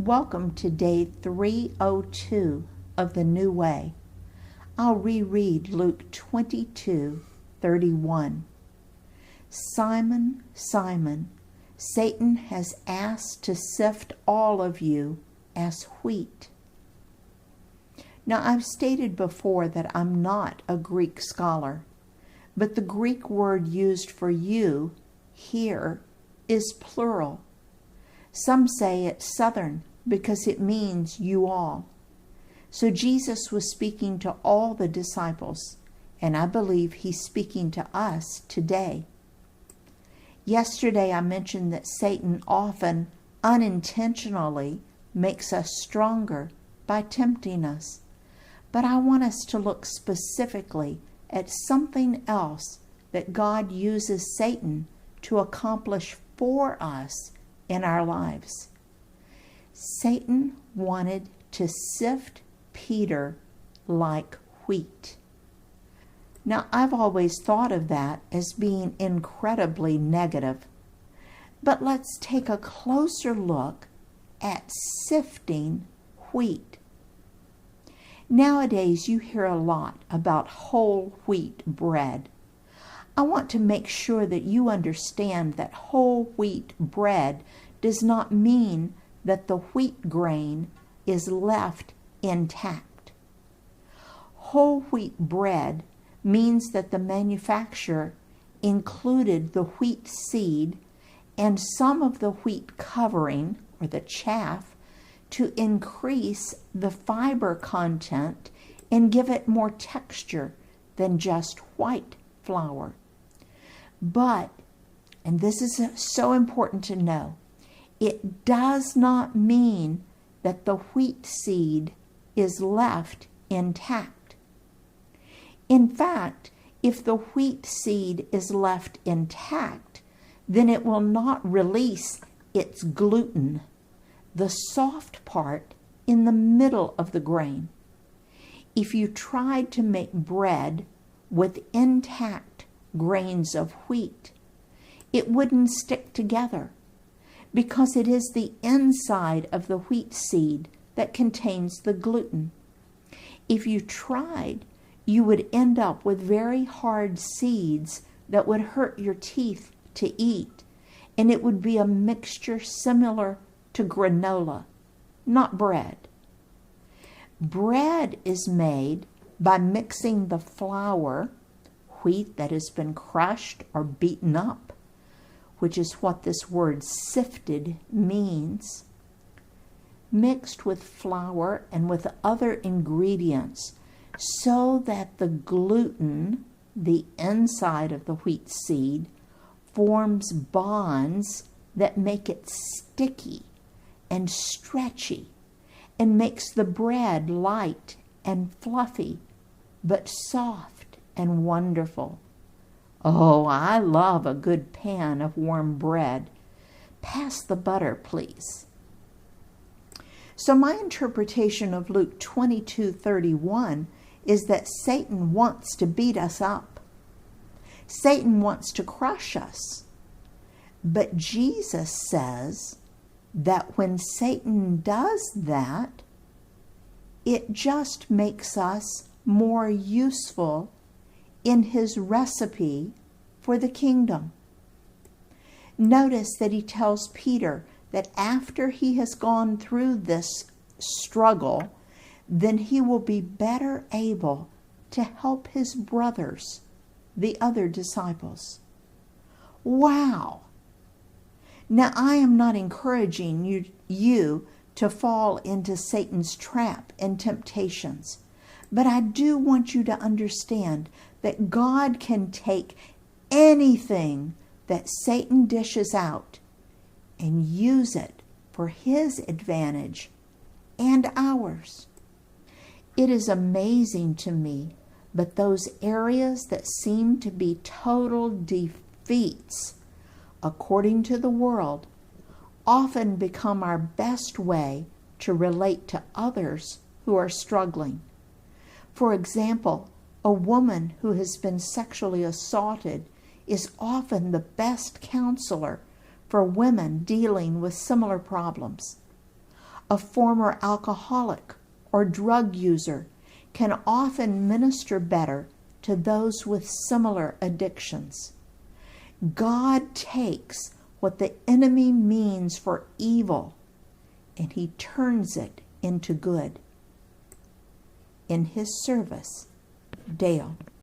Welcome to day 302 of the New Way. I'll reread Luke 22:31. Simon, Simon, Satan has asked to sift all of you as wheat. Now, I've stated before that I'm not a Greek scholar, but the Greek word used for you here is plural. Some say it's Southern because it means you all. So Jesus was speaking to all the disciples, and I believe he's speaking to us today. Yesterday I mentioned that Satan often unintentionally makes us stronger by tempting us. But I want us to look specifically at something else that God uses Satan to accomplish for us in our lives. Satan wanted to sift Peter like wheat. Now, I've always thought of that as being incredibly negative. But let's take a closer look at sifting wheat. Nowadays, you hear a lot about whole wheat bread. I want to make sure that you understand that whole wheat bread does not mean that the wheat grain is left intact. Whole wheat bread means that the manufacturer included the wheat seed and some of the wheat covering, or the chaff, to increase the fiber content and give it more texture than just white flour. But, and this is so important to know, it does not mean that the wheat seed is left intact. In fact, if the wheat seed is left intact, then it will not release its gluten, the soft part in the middle of the grain. If you tried to make bread with intact grains of wheat, it wouldn't stick together because it is the inside of the wheat seed that contains the gluten. If you tried, you would end up with very hard seeds that would hurt your teeth to eat, and it would be a mixture similar to granola, not bread. Bread is made by mixing the flour, wheat that has been crushed or beaten up, which is what this word sifted means, mixed with flour and with other ingredients so that the gluten, the inside of the wheat seed, forms bonds that make it sticky and stretchy and makes the bread light and fluffy, but soft and wonderful. Oh, I love a good pan of warm bread. Pass the butter, please. So my interpretation of Luke 22:31 is that Satan wants to beat us up. Satan wants to crush us. But Jesus says that when Satan does that, it just makes us more useful in his recipe for the kingdom. Notice that he tells Peter that after he has gone through this struggle, then he will be better able to help his brothers, the other disciples. Wow! Now, I am not encouraging you to fall into Satan's trap and temptations, but I do want you to understand that God can take anything that Satan dishes out and use it for his advantage and ours. It is amazing to me, but those areas that seem to be total defeats, according to the world, often become our best way to relate to others who are struggling. For example, a woman who has been sexually assaulted is often the best counselor for women dealing with similar problems. A former alcoholic or drug user can often minister better to those with similar addictions. God takes what the enemy means for evil and he turns it into good. In his service, Dale.